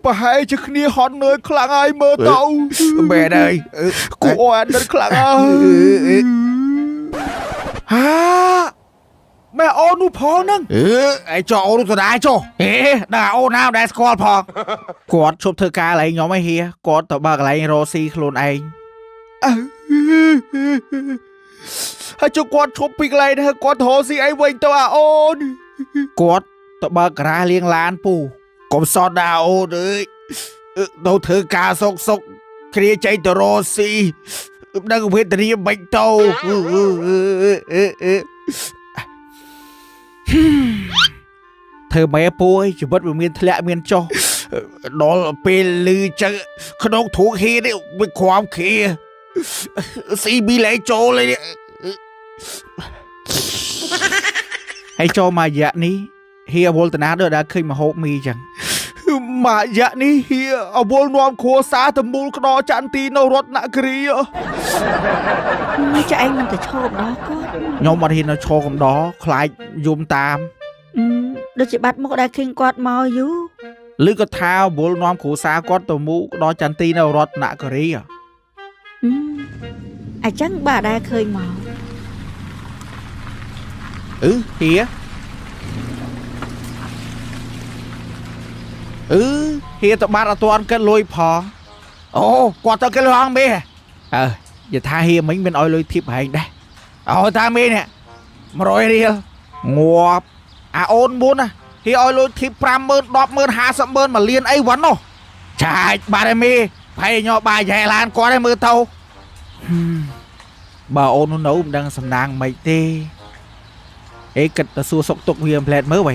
ប្រហែលជាគ្នាហត់នឿយខ្លាំងហើយមើលទៅមែនហើយគួរអាណិតខ្លាំងហើយហាម៉ែអូននោះផងហ្នឹងឯចោអូនទៅដែរចុះដល់អូនណាដែលស្គាល់ផងគាត់ជប់ធ្វើការកន្លែងខ្ញុំឯងហៀគាត់ទៅបើកន្លែងរ៉ូស៊ីខ្លួនឯងហើយជប់គាត់ឈប់ពីកន្លែងហ្នឹងគាត់រ៉ូស៊ីអីវិញទៅអាអូនគាត់ទៅបើកការ៉ាលាងឡានពូកុំសតដល់អូនអើយទៅធ្វើការសុកគ្នាចេញទៅរ៉ូស៊ីដឹងវេទនាមិនទៅធ្វើម៉េចពូអើយជីវិតវាមានធ្លាក់មានចុះដល់ពេលលឺចឹងក្នុងធួងហៀនេះវាខ្វាំខៀស៊ីប៊ីលេចូលនេះហើយចូលមករយៈនេះហៀវល់តាណាដូចដែលឃើញមហូបមីចឹងមករយៈនេះហៀអវល់នាំគ្រួសារទៅមូលក្តរចន្ទទីនៅរតនគិរីមិនចាឯងមិនទៅឈរម្ដងគាត់ខ្ញុំអត់ហ៊ានទៅឈរកំដរខ្លាចយំតាមដូចជាបាត់មុខដែលឃើញគាត់មកយូរឬក៏ថាវល់នាំគ្រួសារគាត់ទៅមូលក្តរចន្ទទីនៅរតនគិរីអញ្ចឹងបាទដែលឃើញមកហៀហៀទៅបាត់អត់ទាន់គិតលុយផងអូគាត់ទៅគេលងមេនិយាយថាហៀមិញមានឲ្យលុយធីបហែងដែរអូតាមេនេះ100រៀលងាប់អាអូនមុនណាហៀឲ្យលុយធីប50000 100000 500000 1លានអីវ៉ាន់នោះចាច់បាត់ឯមេផៃញ៉ោបាយយ៉ែឡានគាត់ឯមើលទៅបើអូននោះនៅមិនដឹងសំណាងមិនទេអេគិតទៅសួរសុកទុកវាផ្លែតមើលໄວ